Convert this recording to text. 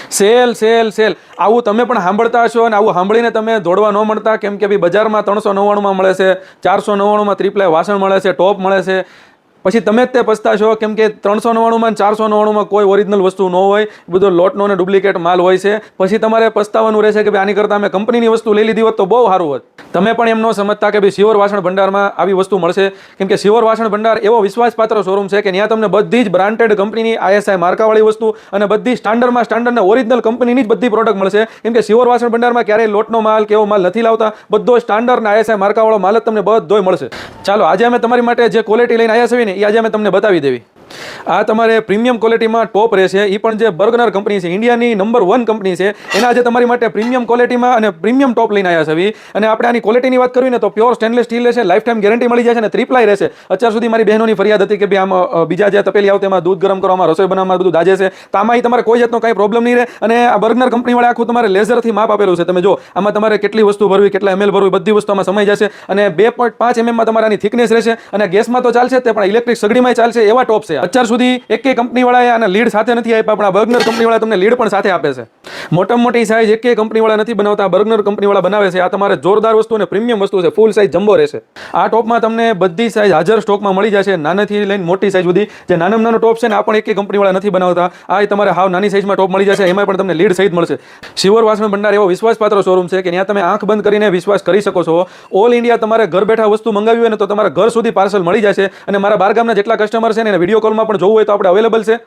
Sale sale sale આવું તમે પણ સાંભળતા હશો અને આવું સાંભળીને તમે દોડવા ન મળતા, કેમ કે ભાઈ બજારમાં 399માં મળે છે, 499માં ત્રિપ્લાય વાસણ મળે છે, ટોપ મળે છે. પછી તમે જ તે પસ્તાશો, કેમ કે 399માં 499માં કોઈ ઓરિજિનલ વસ્તુ ન હોય, બધો લોટનો અને ડુપ્લિકેટ માલ હોય છે. પછી તમારે પસ્તાવાનું રહેશે કે ભાઈ આની કરતાં અમે કંપનીની વસ્તુ લઈ લીધી હોત તો બહુ સારું હોત. તમે પણ એમ ન સમજતા કે ભાઈ શિવર વાસણ ભંડારમાં આવી વસ્તુ મળશે, કેમ કે શિવર વાસણ ભંડાર એવો વિશ્વાસપાત્ર શોરૂમ છે કે ત્યાં તમને બધી જ બ્રાન્ડેડ કંપનીની ISI માર્કાવાળી વસ્તુ અને બધી સ્ટાન્ડર્ડ ઓરિજિનલ કંપનીની જ બધી પ્રોડક્ટ મળશે. કેમ કે શિવર વાસણ ભંડારમાં ક્યારેય લોટનો માલ કેવો માલ નથી લાવતા, બધો સ્ટાન્ડર્ડ અને ISI માર્કાવાળો માલ જ તમને બધોય મળશે. ચાલો આજે અમે તમારી માટે જે ક્વોલિટી લઈને આવ્યા છીએ ને એ આજે અમે તમને બતાવી દેવી. આ તમારે પ્રીમિયમ ક્વોલિટીમાં ટોપ રહેશે. એ પણ જે બર્ગનર કંપની છે, ઇન્ડિયાની નંબર 1 કંપની છે, એના આજે તમારી માટે પ્રીમિયમ ક્વોલિટીમાં અને પ્રીમિયમ ટોપ લઈને આવ્યા છે. અને આપણે આની ક્વોલિટીની વાત કરીએ ને તો પ્યોર સ્ટેનલેસ સ્ટીલ રહેશે, લાઈફ ટાઈમ ગેરંટી મળી જશે અને ત્રિપ્લાય રહેશે. અત્યાર સુધી મારી બહેનોની ફરિયાદ હતી કે ભાઈ આમ બીજા જે તપેલી આવતા એમાં દૂધ ગરમ કરવામાં, રસોઈ બનાવવામાં બધું દાજે છે, તો આમાં તમારે કોઈ જાતનો કાંઈ પ્રોબ્લેમ નહીં રહે. અને આ બર્ગનર કંપનીવાળા આખું તમારે લેઝરથી માપ આપેલું છે. તમે જો આમાં તમારે કેટલી વસ્તુ ભરવી, કેટલા ml ભરવી, બધી વસ્તુ આમાં સમાઈ જશે. અને 2.5 mm માં તમારે આની થિકનેસ રહેશે. અને ગેસમાં તો ચાલશે તે પણ ઇલેક્ટ્રિક સગડીમાં ચાલશે એવા ટોપ છે. અત્યાર સુધી એકેય કંપનીવાળાએ આના લીડ સાથે નથી આપ્યા, પણ આ બર્ગનર કંપનીવાળા તમને લીડ પણ સાથે આપે છે. મોટામાં મોટી સાઇઝ એકેય કંપનીવાળા નથી બનાવતા, બર્ગનર કંપનીવાળા બનાવે છે. આ તમારે જોરદાર વસ્તુ અને પ્રીમિયમ વસ્તુ છે. ફૂલ સાઇઝ જમ્બો રહેશે. આ ટોપમાં તમને બધી સાઇઝ હાજર સ્ટોકમાં મળી જશે, નાનાથી લઈને મોટી સાઇઝ સુધી. જે નાનામાં નાનો ટોપ છે ને આ પણ એકેય કંપનીવાળા નથી બનાવતા. આ તમારે હાવ નાની સાઇઝમાં ટોપ મળી જશે, એમાં પણ તમને લીડ સહિત મળશે. શિવર વાસણ ભંડાર એવો વિશ્વાસપાત્ર શોરૂમ છે કે ત્યાં તમે આંખ બંધ કરીને વિશ્વાસ કરી શકો છો. ઓલ ઇન્ડિયા તમારે ઘર બેઠા વસ્તુ મંગાવી હોય ને તો તમારા ઘર સુધી પાર્સલ મળી જશે. અને મારા બારગામના જેટલા કસ્ટમર છે ને એને વિડીયો કોલમાં પણ જોવું હોય તો આપણે અવેલેબલ છે.